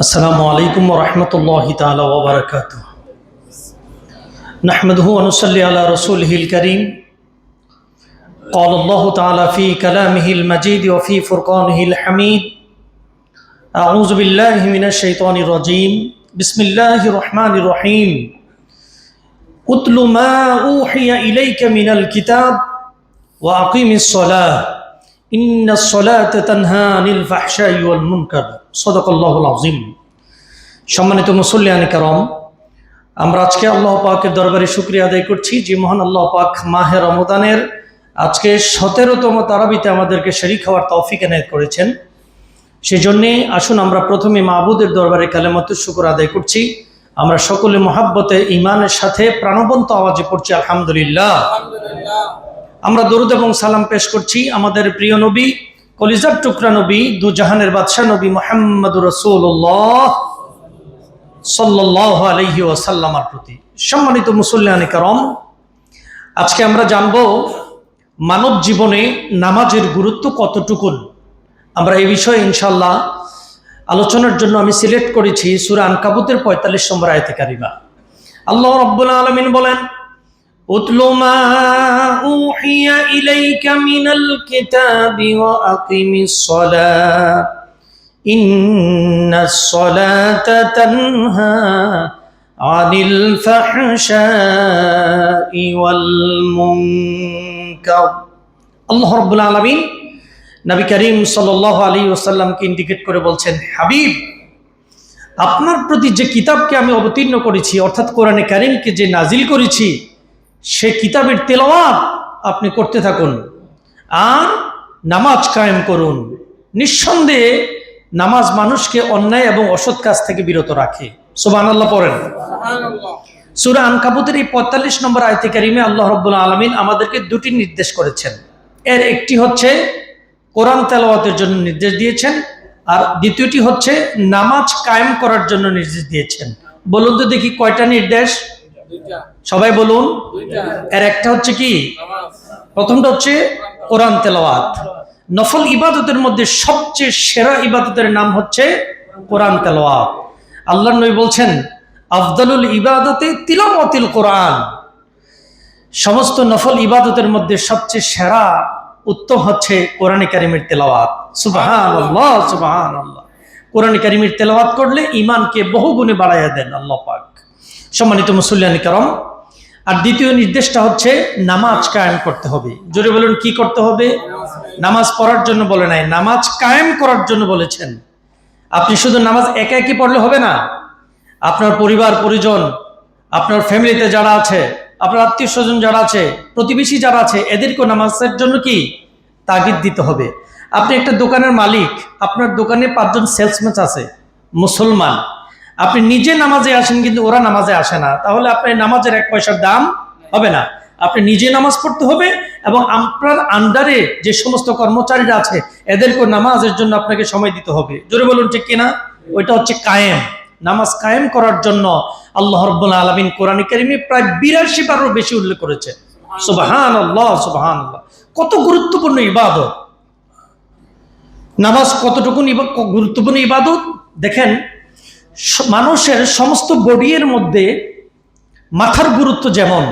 السلام عليكم ورحمة الله تعالى وبركاته. نحمده ونصلي على رسوله الكريم. قال الله تعالى في كلامه المجيد وفي فرقانه الحميد: أعوذ بالله من الشيطان الرجيم. بسم الله الرحمن الرحيم. اتل ما أوحي إليك من الكتاب وأقيم الصلاة إن الصلاة تنهى عن الفحشاء والمنكر. সদাকাল্লাহুল আযীম। সম্মানিত মুসল্লিয়ানে কেরাম, আমরা আজকে আল্লাহ পাকের দরবারে শুকরিয়া আদায় করছি যে মহান আল্লাহ পাক মাহে রমজানের আজকে 17তম তারাবিতে আমাদেরকে শরীক হওয়ার তৌফিক এনায়েত করেছেন। সেজন্যে আসুন আমরা প্রথমে মাবুদের দরবারে কালেমাতুশ শুকর আদায় করছি। আমরা সকলে মহাব্বতে ঈমানের সাথে প্রাণবন্ত আওয়াজে পড়ছি আলহামদুলিল্লাহ। আমরা দরুদ এবং সালাম পেশ করছি আমাদের প্রিয় নবী, কলিজার টুকরা নবী, দু জাহানের বাদশাহ নবী মুহাম্মদুর রাসূলুল্লাহ সাল্লাল্লাহু আলাইহি ওয়াসাল্লামের প্রতি। সম্মানিত মুসল্লিয়ানে কেরাম, আজকে আমরা জানব মানব জীবনে নামাজের গুরুত্ব কতটুকু। আমরা এই বিষয়ে ইনশাআল্লাহ আলোচনার জন্য আমি সিলেক্ট করেছি সূরা আনকাবুতের ৪৫ নম্বর আয়াতে কারিমা। আল্লাহ রাব্বুল আলামিন বলেন: উতলু মা উহিয়া ইলাইকা মিনাল কিতাবি ওয়া আকিমিস সালাহ ইন্নাস সালাতা তানহা আনিল ফাহশাই ওয়াল মুনকার। আল্লাহ রাব্বুল আলামিন নবী করিম সাল্লাল্লাহু আলাইহি ওয়াসাল্লামকে ইন্ডিকেট করে বলছেন, হাবিব, আপনার প্রতি যে কিতাবকে আমি অবতীর্ণ করেছি, অর্থাৎ কোরআনে কারীমকে যে নাজিল করেছি, সে কিতাবের তেলাওয়াত আপনি করতে থাকুন আর নামাজ কায়েম করুন। নিঃসন্দেহে নামাজ মানুষকে অন্যায় এবং অসৎ কাজ থেকে বিরত রাখে। সুবহানাল্লাহ পড়েন। সূরা আনকাবুতের এই ৪৫ নম্বর আয়াতে কারিমে আল্লাহ রাব্বুল আলামিন আমাদেরকে দুটি নির্দেশ করেছেন। এর একটি হচ্ছে কোরআন তেলাওয়াতের জন্য নির্দেশ দিয়েছেন, আর দ্বিতীয়টি হচ্ছে নামাজ কায়েম করার জন্য নির্দেশ দিয়েছেন। বলুন তো দেখি কয়টা নির্দেশ? সবাই বলুন। এর একটা হচ্ছে কি? প্রথমটা হচ্ছে কোরআন তেলাওয়াত। নফল ইবাদতের মধ্যে সবচেয়ে সেরা ইবাদতের নাম হচ্ছে কোরআন তেলাওয়াত। আল্লাহর নবী বলছেন, আফদালুল ইবাদতে তিলাওয়াতুল কোরআন। সমস্ত নফল ইবাদতের মধ্যে সবচেয়ে সেরা উত্তম হচ্ছে কোরআনে কারীমের তেলাওয়াত। সুবহানাল্লাহ, সুবহানাল্লাহ। কোরআনে কারীমের তেলাওয়াত করলে ঈমানকে বহু গুণে বাড়াইয়া দেন আল্লাহ পাক। সম্মানিত মুসল্লিয়ানে কেরাম, আর দ্বিতীয় নির্দেশটা হচ্ছে নামাজ কায়েম করতে হবে। জোরে বলুন, কি করতে হবে? নামাজ পড়ার জন্য বলে নাই, নামাজ কায়েম করার জন্য বলেছেন। আপনি শুধু নামাজ একা একই পড়লে হবে না, আপনার পরিবার পরিজন, আপনার ফ্যামিলিতে যারা আছে, আপনার আত্মীয় স্বজন যারা আছে, প্রতিবেশী যারা আছে, এদেরকেও নামাজের জন্য কি তাগিদ দিতে হবে। আপনি একটা দোকানের মালিক, আপনার দোকানে ৫ জন সেলসম্যান আছে মুসলমান, আপনি নিজে নামাজে আসেন কিন্তু ওরা নামাজে আসে না, তাহলে আপনার নামাজের ১ পয়সার দাম হবে না। আপনি নিজে নামাজ পড়তে হবে এবং আপনার আন্ডারে যে সমস্ত কর্মচারীরা আছে এদেরকে নামাজের জন্য আপনাকে সময় দিতে হবে। জোরে বলুন, ঠিক কিনা? ওইটা হচ্ছে কায়েম। নামাজ কায়েম করার জন্য আল্লাহ রাব্বুল আলামিন কোরআনে কারীমে প্রায় ৮২ বারও বেশি উল্লেখ করেছে। সুবহানাল্লাহ, সুবহানাল্লাহ। কত গুরুত্বপূর্ণ ইবাদত নামাজ, কতটুকু গুরুত্বপূর্ণ ইবাদত দেখেন। মানুষের সমস্ত বডির মধ্যে মাথার গুরুত্ব যেমন,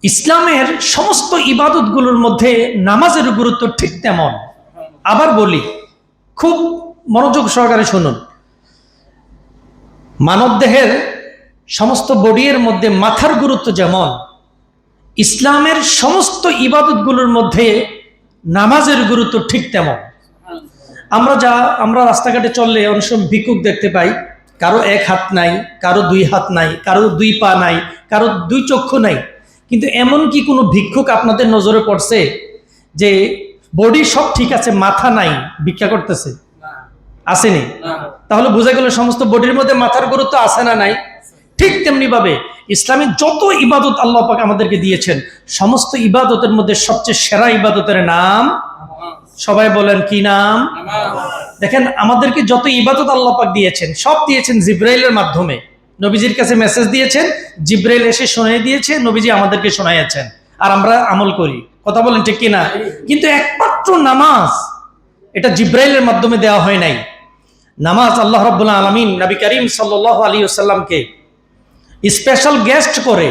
ইসলামের সমস্ত ইবাদতগুলোর মধ্যে নামাজের গুরুত্ব ঠিক তেমন। আবার বলি, খুব মনোযোগ সহকারে শুনুন। মানব দেহের সমস্ত বডির মধ্যে মাথার গুরুত্ব যেমন, ইসলামের সমস্ত ইবাদতগুলোর মধ্যে নামাজের গুরুত্ব ঠিক তেমন। আমরা রাস্তাঘাটে চললে অনেক সময় ভিক্ষুক দেখতে পাই, কারো ১ হাত নাই, কারো ২ হাত নাই, কারো ২ পা নাই, কারো ২ চক্ষু নাই। কিন্তু এমন কি কোনো ভিক্ষুক আপনাদের নজরে পড়ছে যে বডি সব ঠিক আছে, মাথা নাই, ভিক্ষা করতেছে? আসেনি? তাহলে বোঝা গেল সমস্ত বডির মধ্যে মাথার গুরুত্ব আছে না নাই? ঠিক তেমনি ভাবে ইসলামের যত ইবাদত আল্লাহ পাক আমাদেরকে দিয়েছেন, সমস্ত ইবাদতের মধ্যে সবচেয়ে সেরা ইবাদতের নাম, সবাই বলেন কি নাম? দেখেন, আমাদেরকে যত ইবাদত আল্লাহ পাক দিয়েছেন সব দিয়েছেন জিবরাইলের মাধ্যমে। নবীজির কাছে মেসেজ দিয়েছেন, জিবরাইল এসে শোনাই দিয়েছে, নবীজি আমাদেরকে শোনাইয়াছেন, আর আমরা আমল করি। কথা বলেন ঠিক কিনা? কিন্তু একমাত্র নামাজ, এটা জিবরাইলের মাধ্যমে দেওয়া হয় নাই। নামাজ আল্লাহ রাব্বুল আলামিন নবী করিম সাল্লাল্লাহু আলাইহি ওয়াসাল্লামকে স্পেশাল গেস্ট করে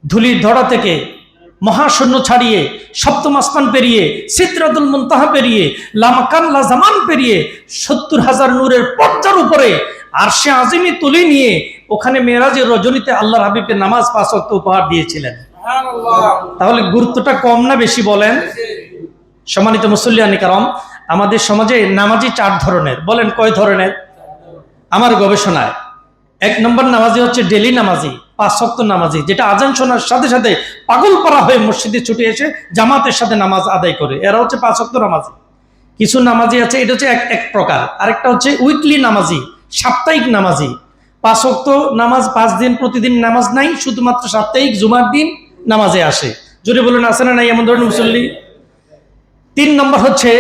ধুলির ধরা থেকে মহাশূন্য ছাড়িয়ে সপ্তম আসমান পেরিয়ে সিদরাতুল মুনতাহা পেরিয়ে লা মাকান লা জামান পেরিয়ে ৭০,০০০ নূরের পর্দার উপরে আরশে আজিমে তুলে নিয়ে ওখানে মেরাজের রজনীতে আল্লাহর হাবিবকে নামাজ ৫ ওয়াক্ত উপহার দিয়েছিলেন। তাহলে গুরুত্বটা কম না বেশি বলেন? সম্মানিত মুসল্লিয়ানি কারাম, আমাদের সমাজে নামাজি ৪ ধরনের। বলেন কয় ধরনের? আমার গবেষণায় ১ নম্বর নামাজি হচ্ছে ডেলি নামাজি, ৫ ওয়াক্ত নামাজি, যেটা আজান শোনার সাথে সাথে পাগল পারা হয়ে মসজিদে ছুটে এসে জামাতের সাথে নামাজ আদায় করে, এরা হচ্ছে ৫ ওয়াক্ত নামাজি। কিছু নামাজি আছে, এটা হচ্ছে এক প্রকার। আরেকটা হচ্ছে উইকলি নামাজি, সাপ্তাহিক নামাজি। ৫ ওয়াক্ত নামাজ ৫ দিন প্রতিদিন নামাজ নাই, শুধুমাত্র সাপ্তাহিক জুমার দিন নামাজে আসে। জোরে বলুন আছে না নাই এমন ধরনের মুসল্লি? ৩ নম্বর হচ্ছে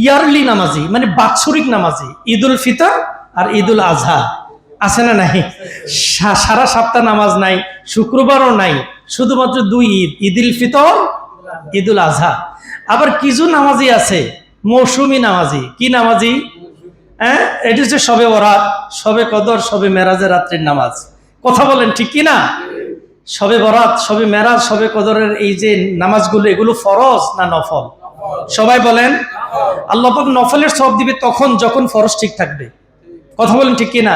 ইয়ারলি নামাজি, মানে বাৎসরিক নামাজি, ঈদুল ফিতর আর ঈদুল আজহা আছে না নাই? সারা সপ্তাহ নামাজ নাই, শুক্রবারও নাই, শুধুমাত্র ২ ঈদ, ঈদুল ফিতর, ঈদুল আজহা। আবার কিছু নামাজি আছে মৌসুমী নামাজি। কি নামাজি? এটি হচ্ছে শবে বরাত, শবে কদর, শবে মেরাজের রাত্রির নামাজ। কথা বলেন ঠিক কি না? শবে বরাত, শবে মেরাজ, শবে কদরের এই যে নামাজগুলো, এগুলো ফরজ না নফল? সবাই বলেন। আল্লাহ পাক নফলের সওয়াব দিবে তখন যখন ফরজ ঠিক থাকবে। কথা বলেন ঠিক কি না?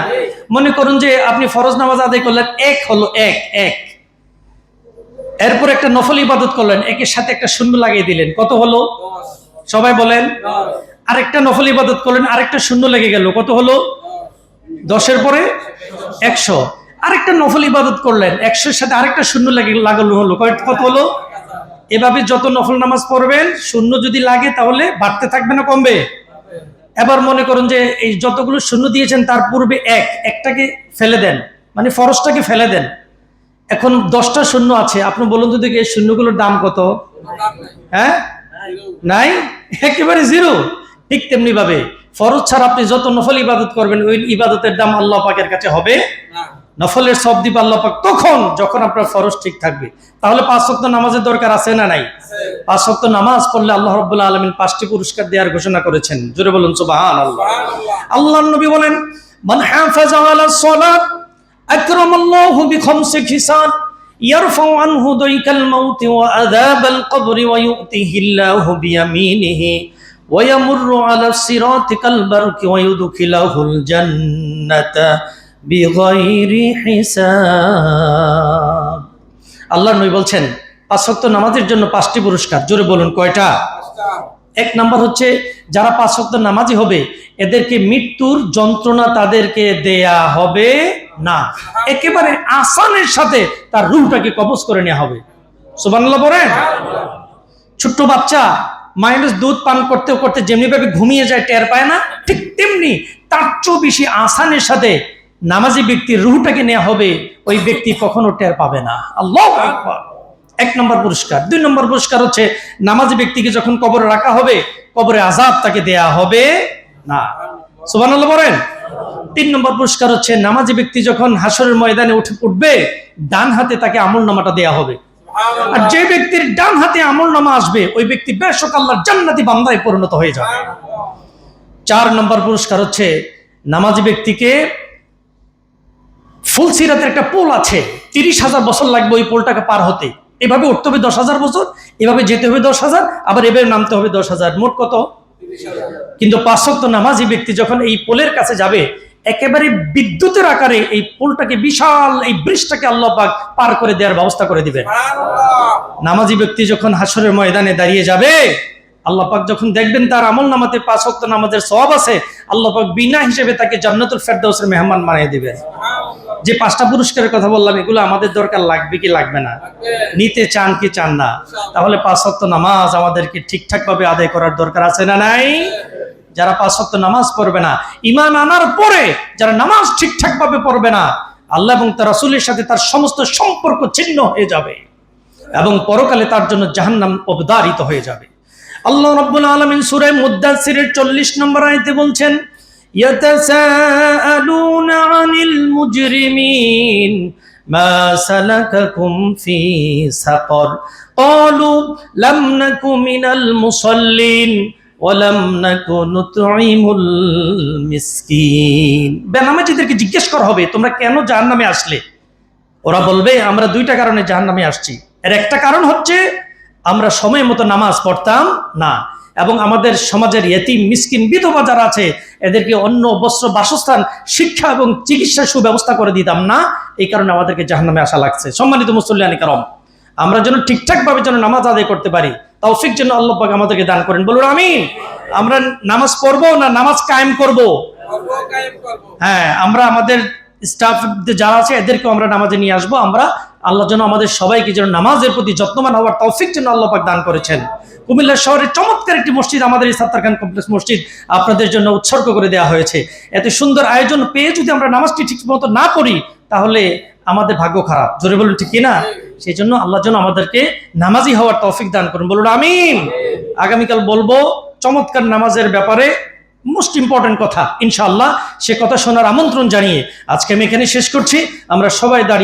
মনে করুন যে আপনি ফরজ নামাজ আদায় করলেন, এক হলো এক, এরপর একটা নফল ইবাদত করলেন, একের সাথে একটা শূন্য লাগিয়ে দিলেন, কত হলো? সবাই বলেন। আরেকটা নফল ইবাদত করলেন, আরেকটা শূন্য লেগে গেল, কত হলো? ১০-এর পরে ১০০। আরেকটা নফল ইবাদত করলেন, ১০০-এর সাথে আরেকটা শূন্য লাগালো, হলো কত হলো? এভাবে যত নফল নামাজ পড়বেন, শূন্য যদি লাগে তাহলে বাড়তে থাকবে না কমবে? এবার মনে করুন যে এই যতগুলো শূন্য দিয়েছেন তার পূর্বে একটাকে ফেলে দেন, মানে ফরজটাকে ফেলে দেন। এখন 10টা শূন্য আছে, আপনি বলুন তো দেখি এই শূন্যগুলোর দাম কত? হ্যাঁ, নাই, একেবারে জিরো। ঠিক তেমনি ভাবে ফরজ ছাড়া আপনি যত নফল ইবাদত করবেন, ওই ইবাদতের দাম আল্লাহ পাকের কাছে হবে না। নফলের সওয়াব দিবে আল্লাহ পাক তখন যখন আপনার ফরজ ঠিক থাকবে। তাহলে ৫ ওয়াক্ত নামাজের দরকার আছে না নাই? ৫ ওয়াক্ত নামাজ পড়লে আল্লাহ রাব্বুল আলামিন ৫টি পুরস্কার দেওয়ার ঘোষণা করেছেন। জোরে বলুন সুবহানাল্লাহ। আল্লাহর নবী বলেন, মান হাফাজা আলাস সালাত আকরামাল্লাহু বিখামসি খিসাল ইয়ারফাউ আনহু দাইকাল মাউতি ওয়া আযাবাল কবরি ওয়া ইউতিহিল্লাহু বিয়ামিনিহি ওয়া ইয়ামুররু আলাস সিরাতি কাল বারকি ওয়া ইউদখিলুহুল জান্নাতা বিগাইরি হিসাব। আল্লাহর নবী বলছেন ৫ ওয়াক্ত নামাজের জন্য ৫টি পুরস্কার। জোরে বলুন কয়টা? ১ নাম্বার হচ্ছে যারা ৫ ওয়াক্ত নামাজি হবে এদেরকে মৃত্যুর যন্ত্রণা তাদেরকে দেয়া হবে না, একেবারে আসানের সাথে তার রূহটাকে কবজ করে নেওয়া হবে। সুবহানাল্লাহ বলেন। ছোট্ট বাচ্চা মায়ের দুধ পান করতে করতে যেমনি ভাবে ঘুমিয়ে যায়, টের পায় না, ঠিক তেমনি তার চেয়েও বেশি আসানের সাথে নামাজি ব্যক্তির রূহটাকে নেওয়া হবে, ওই ব্যক্তি কখনো টের পাবে না। আল্লাহু আকবার। ১ নম্বর পুরস্কার। ২ নম্বর পুরস্কার হচ্ছে নামাজি ব্যক্তিকে যখন কবরে রাখা হবে, কবরে আযাব তাকে দেয়া হবে না। সুবহানাল্লাহ বলেন। ৩ নম্বর পুরস্কার হচ্ছে নামাজি ব্যক্তি যখন হাসরের ময়দানে উঠবে, ডান হাতে তাকে আমলনামাটা দেয়া হবে। আর যে ব্যক্তির ডান হাতে আমলনামা আসবে, ওই ব্যক্তি বেশক আল্লাহর জান্নাতি বান্দায় পরিণত হয়ে যাবে। ৪ নম্বর পুরস্কার হচ্ছে নামাজি ব্যক্তিকে ফুলসিরাতের একটা পোল আছে, ৩০,০০০ বছর লাগবে ওই পোলটাকে পার হতে। এভাবে উঠতে হবে ১০,০০০ বছর, এভাবে যেতে হবে ১০,০০০, আবার এভাবে নামতে হবে ১০,০০০, মোট কত? ৩০,০০০। কিন্তু ৫ ওয়াক্ত নামাজি ব্যক্তি যখন এই পোলের কাছে যাবে, একেবারে বিদ্যুতের আকারে এই পোলটাকে, বিশাল এই ব্রিজটাকে আল্লাহ পাক পার করে দেওয়ার ব্যবস্থা করে দিবেন। নামাজি ব্যক্তি যখন হাসরের ময়দানে দাঁড়িয়ে যাবে, আল্লাহ পাক যখন দেখবেন তার আমলনামাতে ৫ ওয়াক্ত নামাজের সওয়াব আছে, আল্লাহ পাক বিনা হিসেবে তাকে জান্নাতুল ফেরদাউসের মেহমান বানিয়ে দিবেন। যে ৫টা পুরস্কারের কথা বললাম, এগুলো আমাদের দরকার লাগবে কি লাগবে না? নিতে চান কি চান না? তাহলে ৫ ওয়াক্ত নামাজ আমাদেরকে ঠিকঠাক ভাবে আদায় করার দরকার আছে না নাই? যারা ৫ ওয়াক্ত নামাজ পড়বে না, ঈমান আনার পরে যারা নামাজ ঠিকঠাক ভাবে পড়বে না, আল্লাহ এবং তার রাসূলের সাথে তার সমস্ত সম্পর্ক ছিন্ন হয়ে যাবে এবং পরকালে তার জন্য জাহান্নাম অবধারিত হয়ে যাবে। আল্লাহ রাব্বুল আলামিন সূরা মুদ্দাসসিরের ৪০ নম্বর আয়াতে বলছেন, ইয়াতাসাআলুনা আনিল মুজরিমিন মা সালাকাকুম ফি সাকার ক্বালু লাম নাকু মিনাল মুসাল্লিন ওয়ালাম নাকু নুতঈমুল মিসকিন। বেনামাজিদেরকে জিজ্ঞেস করা হবে তোমরা কেন জাহান্নামে আসলে? ওরা বলবে আমরা দুইটা কারণে জাহান্নামে আসছি। এর একটা কারণ হচ্ছে আমরা সময় মতো নামাজ পড়তাম না, এবং আমাদের সমাজের ইয়েতিম মিসকিন বিধবা যারা আছে এদেরকে অন্ন বস্ত্র বাসস্থান শিক্ষা এবং চিকিৎসার সুব্যবস্থা করে দিতাম না, এই কারণে আমাদেরকে জাহান্নামে আসা লাগছে। সম্মানিত মুসল্লিয়ানি কারাম, আমরা যেন ঠিকঠাক ভাবে যেন নামাজ আদায় করতে পারি, তৌফিক যেন আল্লাহ পাক আমাদেরকে দান করেন, বলুন আমিন। আমরা নামাজ পড়বো না নামাজ কায়েম করব? হ্যাঁ, আমরা আমাদের স্টাফ যারা আছে এদেরকেও আমরা নামাজে নিয়ে আসবো। আমরা আল্লাহ যেন আমাদের সবাইকে যেন নামাজের প্রতি যত্নবান হওয়ার তৌফিক যেন আল্লাহ পাক দান করেছেন। কুমিল্লা শহরের চমৎকার একটি মসজিদ, আমাদের এই সাত্তার খান কমপ্লেক্স মসজিদ আপনাদের জন্য উৎসর্গ করে দেওয়া হয়েছে। এত সুন্দর আয়োজন পেয়ে যদি আমরা নামাজটি ঠিক মতো না পড়ি তাহলে আমাদের ভাগ্য খারাপ। জোরে বলুন ঠিক কিনা? সেই জন্য আল্লাহ যেন আমাদেরকে নামাজি হওয়ার তৌফিক দান করুন, বলুন আমিন। আগামীকাল বলবো চমৎকার নামাজের ব্যাপারে, মোস্ট ইম্পর্টেন্ট কথা ইনশাআল্লাহ। সে কথা শোনার আমন্ত্রণ জানিয়ে আজকে আমি এখানে শেষ করছি। আমরা সবাই দাঁড়িয়ে